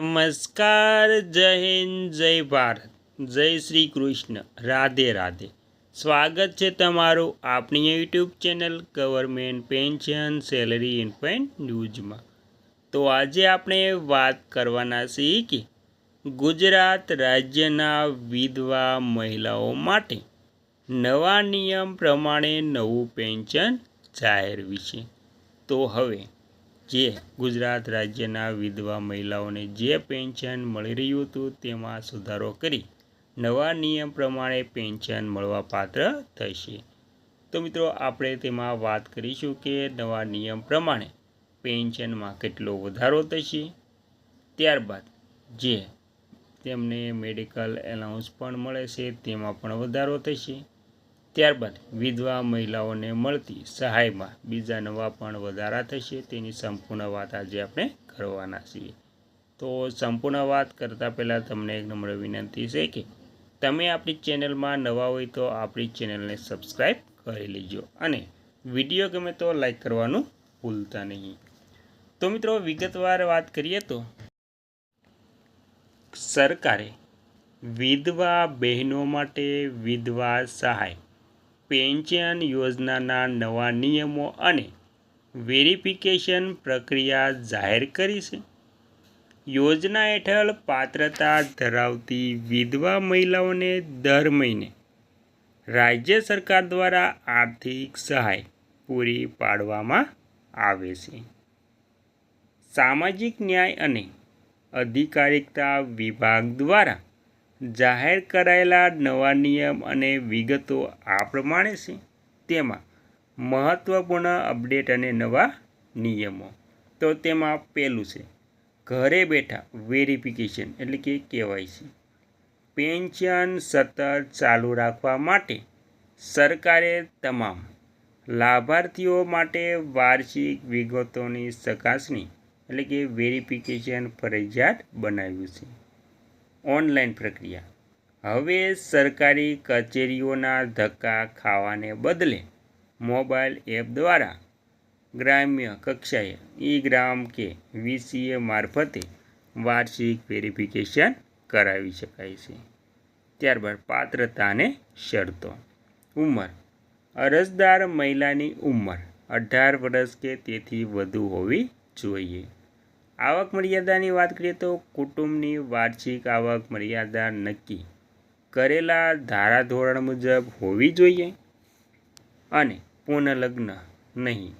નમસ્કાર, જય હિન્દ, જય ભારત, જય શ્રી કૃષ્ણ, રાધે રાધે. સ્વાગત છે તમારું આપણી YouTube channel government pension salary infant ન્યૂઝમાં. તો આજે આપણે વાત કરવાના છીએ કે ગુજરાત રાજ્યના વિધવા મહિલાઓ માટે નવા નિયમ પ્રમાણે નવું પેન્શન જાહેર વિશે. તો હવે જે ગુજરાત રાજ્યના વિધવા મહિલાઓને જે પેન્શન મળી રહ્યું હતું તેમાં સુધારો કરી નવા નિયમ પ્રમાણે પેન્શન મળવાપાત્ર થશે. તો મિત્રો આપણે તેમાં વાત કરીશું કે નવા નિયમ પ્રમાણે પેન્શનમાં કેટલો વધારો થશે. ત્યારબાદ જે તેમને મેડિકલ એલાઉન્સ પણ મળે છે તેમાં પણ વધારો થશે. ત્યારબાદ વિધવા મહિલાઓને મળતી સહાયમાં બીજા નવા પણ વધારા થશે. તેની સંપૂર્ણ વાત આજે આપણે કરવાના છીએ. તો સંપૂર્ણ વાત કરતાં પહેલાં તમને એક નમ્ર વિનંતી છે કે તમે આપણી ચેનલમાં નવા હોય તો આપણી ચેનલને સબસ્ક્રાઈબ કરી લેજો અને વિડીયો ગમે તો લાઈક કરવાનું ભૂલતા નહીં. તો મિત્રો વિગતવાર વાત કરીએ તો સરકારે વિધવા બહેનો માટે વિધવા સહાય પેન્શન યોજનાના નવા નિયમો અને વેરિફિકેશન પ્રક્રિયા જાહેર કરી છે. યોજના હેઠળ પાત્રતા ધરાવતી વિધવા મહિલાઓને દર મહિને રાજ્ય સરકાર દ્વારા આર્થિક સહાય પૂરી પાડવામાં આવે છે. સામાજિક ન્યાય અને અધિકારિતા વિભાગ દ્વારા જાહેર કરાયેલા નવા નિયમ અને વિગતો આ પ્રમાણે છે. તેમાં મહત્ત્વપૂર્ણ અપડેટ અને નવા નિયમો. તો તેમાં પહેલું છે ઘરે બેઠા વેરિફિકેશન એટલે કે KYC. પેન્શન સતત ચાલુ રાખવા માટે સરકારે તમામ લાભાર્થીઓ માટે વાર્ષિક વિગતોની ચકાસણી એટલે કે વેરિફિકેશન ફરજિયાત બનાવ્યું છે. ઓનલાઈન પ્રક્રિયા. હવે સરકારી કચેરીઓના ધક્કા ખાવાને બદલે મોબાઈલ એપ દ્વારા ગ્રામ્ય કક્ષાએ ઈ-ગ્રામ કે VCA મારફતે વાર્ષિક વેરિફિકેશન કરાવી શકાય છે. ત્યારબાદ પાત્રતા અને શરતો. ઉંમર. અરજદાર મહિલાની ઉંમર 18 વર્ષ કે તેથી વધુ હોવી જોઈએ. આવક મર્યાદાની વાત કરીએ તો કુટુંબની વાર્ષિક આવક મર્યાદા નક્કી કરેલા ધારાધોરણ મુજબ હોવી જોઈએ અને પુનઃલગ્ન નહીં.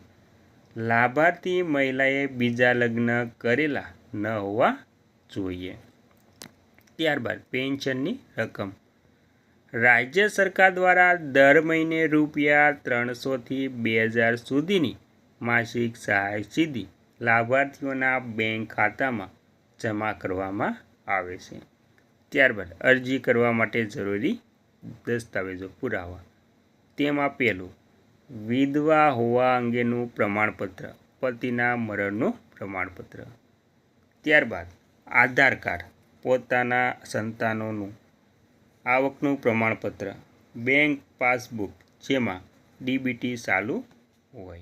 લાભાર્થી મહિલાએ બીજા લગ્ન કરેલા ન હોવા જોઈએ. ત્યારબાદ પેન્શનની રકમ. રાજ્ય સરકાર દ્વારા દર મહિને ₹300થી 2000 સુધીની માસિક સહાય સીધી લાભાર્થીઓના બેંક ખાતામાં જમા કરવામાં આવે છે. ત્યારબાદ અરજી કરવા માટે જરૂરી દસ્તાવેજો પુરાવા. તેમાં પહેલું વિધવા હોવા અંગેનું પ્રમાણપત્ર, પતિના મરણનું પ્રમાણપત્ર. ત્યારબાદ આધાર કાર્ડ, પોતાના સંતાનોનું આવકનું પ્રમાણપત્ર, બેંક પાસબુક જેમાં DBT ચાલુ હોય.